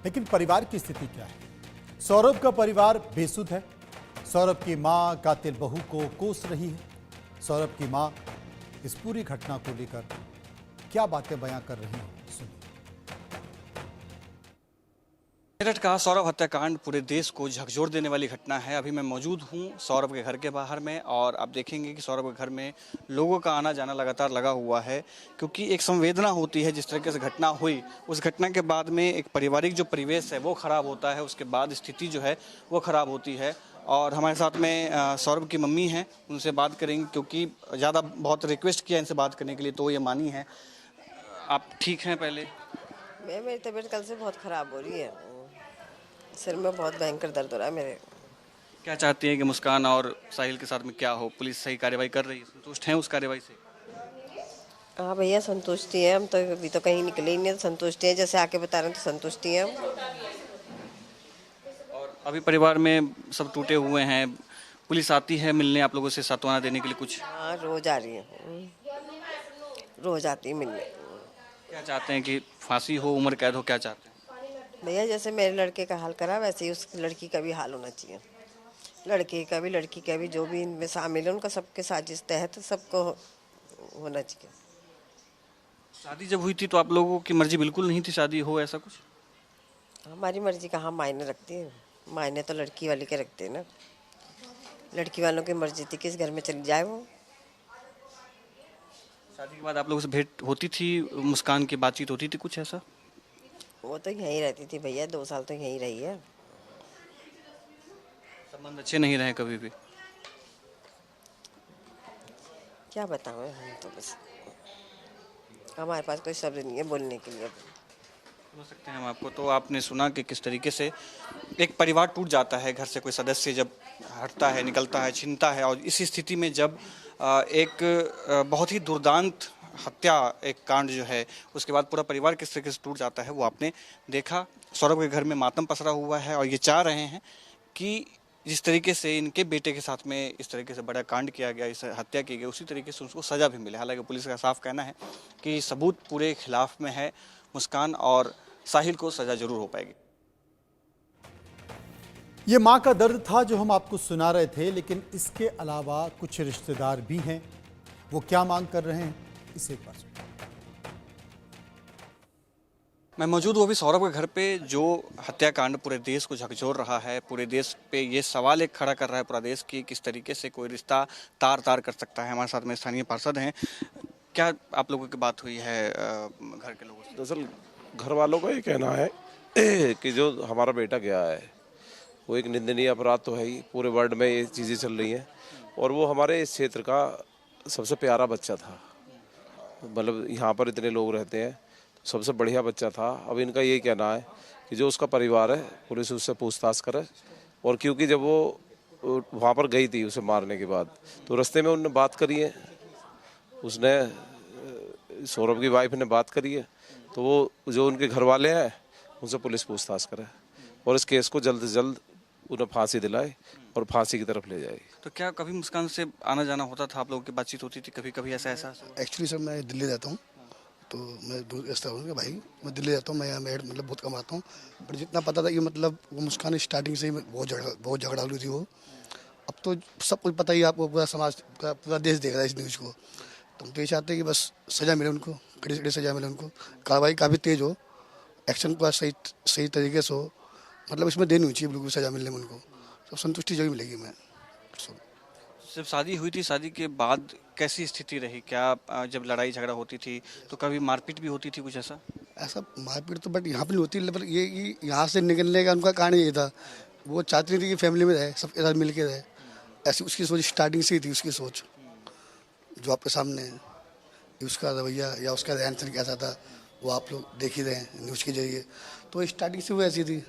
लेकिन परिवार की स्थिति क्या है? सौरभ का परिवार बेसुध है। सौरभ की मां कातिल बहू को कोस रही है। सौरभ की मां इस पूरी घटना को लेकर क्या बातें बयां कर रही हैं, सुनिए। मेरठ का सौरभ हत्याकांड पूरे देश को झकझोर देने वाली घटना है। अभी मैं मौजूद हूं सौरभ के घर के बाहर में और आप देखेंगे कि सौरभ के घर में लोगों का आना जाना लगातार लगा हुआ है, क्योंकि एक संवेदना होती है। जिस तरीके से घटना हुई, उस घटना के बाद में एक पारिवारिक जो परिवेश है वो खराब होता है, उसके बाद स्थिति जो है वो खराब होती है। और हमारे साथ में सौरभ की मम्मी हैं, उनसे बात करेंगे, क्योंकि ज़्यादा बहुत रिक्वेस्ट किया इनसे बात करने के लिए तो ये मानी है। आप ठीक हैं? पहले मेरी तबीयत कल से बहुत ख़राब हो रही है। सिर में बहुत भयंकर दर्द हो रहा है मेरे। क्या चाहती हैं कि मुस्कान और साहिल के साथ में क्या हो? पुलिस सही कार्रवाई कर रही है, संतुष्ट हैं उस कार्रवाई से? हाँ भैया, संतुष्टि है। हम तो अभी तो कहीं निकले ही नहीं, तो संतुष्टि है। जैसे आके बता रहे हैं तो संतुष्टि है हम। और अभी परिवार में सब टूटे हुए हैं। पुलिस आती है मिलने आप लोगों से, सांत्वना देने के लिए कुछ? हाँ, रोज आ रही है, रोज आती है मिलने। क्या चाहते हैं कि फांसी हो, उम्र कैद हो, क्या चाहते हैं? भैया, जैसे मेरे लड़के का हाल करा वैसे ही उस लड़की का भी हाल होना चाहिए। लड़के का भी लड़की का भी, जो भी इनमें शामिल है उनका सबके साजिश तहत सबको होना चाहिए। शादी जब हुई थी तो आप लोगों की मर्जी बिल्कुल नहीं थी शादी हो, ऐसा कुछ? हमारी मर्जी कहाँ मायने रखती है? मायने तो लड़की वाले के रखते हैं ना। लड़की वालों की मर्जी थी किस घर में चली जाए वो। शादी के बाद आप लोगों से भेंट होती थी, मुस्कान की बातचीत होती थी, कुछ ऐसा? वो तो यहीं रहती थी भैया, 2 साल तो यहीं रही है। संबंध अच्छे नहीं रहे कभी भी? क्या बताऊँ, हम तो बस, हमारे पास कोई शब्द नहीं है बोलने के लिए। हो सकते हैं हम आपको। तो आपने सुना कि किस तरीके से एक परिवार टूट जाता है, घर से कोई सदस्य जब हटता है, निकलता है, छिनता है, और इस स्थिति में जब एक बहुत ही दुर्दांत हत्या, एक कांड जो है, उसके बाद पूरा परिवार किस तरीके से टूट जाता है वो आपने देखा। सौरभ के घर में मातम पसरा हुआ है और ये चाह रहे हैं कि जिस तरीके से इनके बेटे के साथ में इस तरीके से बड़ा कांड किया गया, इस हत्या की गई, उसी तरीके से उसको सज़ा भी मिले। हालांकि पुलिस का साफ कहना है कि सबूत पूरे खिलाफ में है। मुस्कान और साहिल को सज़ा जरूर हो पाएगी। ये मां का दर्द था जो हम आपको सुना रहे थे, लेकिन इसके अलावा कुछ रिश्तेदार भी हैं। वो क्या मांग कर रहे हैं, इसे एक बार सुनिए। मैं मौजूद हूँ अभी सौरभ के घर पे, जो हत्याकांड पूरे देश को झकझोर रहा है। पूरे देश पे ये सवाल एक खड़ा कर रहा है पूरा देश की, किस तरीके से कोई रिश्ता तार तार कर सकता है। हमारे साथ में स्थानीय पार्षद हैं। क्या आप लोगों की बात हुई है घर के लोगों से? दरअसल घर वालों का ये कहना है कि जो हमारा बेटा गया है वो एक निंदनीय अपराध तो है ही, पूरे वर्ल्ड में ये चीज़ें चल रही हैं, और वो हमारे इस क्षेत्र का सबसे प्यारा बच्चा था। मतलब यहाँ पर इतने लोग रहते हैं, तो सबसे बढ़िया बच्चा था। अब इनका यही कहना है कि जो उसका परिवार है पुलिस उससे पूछताछ करे, और क्योंकि जब वो वहाँ पर गई थी उसे मारने के बाद, तो रास्ते में उन्होंने बात करी है, उसने सौरभ की वाइफ ने बात करी है, तो वो जो उनके घर वाले हैं उनसे पुलिस पूछताछ करे और इस केस को जल्द से जल्द उन्हें फांसी दिलाए और फांसी की तरफ ले जाए। तो क्या कभी मुस्कान से आना जाना होता था, आप लोगों की बातचीत होती थी कभी कभी ऐसा एहसास? एक्चुअली सर मैं दिल्ली रहता हूँ, तो मैं ऐसा हूँ कि भाई मैं दिल्ली रहता हूँ, मैं यहाँ मेड मतलब बहुत कमाता हूँ। पर जितना पता था कि मतलब वो मुस्कान स्टार्टिंग से ही बहुत झगड़ालू थी वो। अब तो सब कुछ पता ही आपको, पूरा समाज का पूरा देश देख रहा है इस न्यूज़ को। तो हम तो ये चाहते हैं कि बस सज़ा मिले उनको, कड़ी से कड़ी सज़ा मिले उनको, कार्रवाई काफ़ी तेज़ हो, एक्शन पूरा सही तरीके से हो। मतलब इसमें देनी होनी चाहिए बिल्कुल सज़ा मिलने में उनको, सब संतुष्टि जरूर मिलेगी। मैं जब शादी हुई थी, शादी के बाद कैसी स्थिति रही? क्या जब लड़ाई झगड़ा होती थी तो कभी मारपीट भी होती थी, कुछ ऐसा? ऐसा मारपीट तो बट यहाँ पर नहीं होती, मतलब ये यहाँ से निकलने का उनका कारण ये था, वो चाहती नहीं थी कि फैमिली में रहे, सबके साथ मिल के रहे। ऐसी उसकी सोच स्टार्टिंग से ही थी, उसकी सोच जो आपके सामने है। उसका रवैया या उसका रहन सहन कैसा था वो आप लोग देख ही रहे हैं न्यूज़ के जरिए। तो स्टार्टिंग से वो ऐसी थी।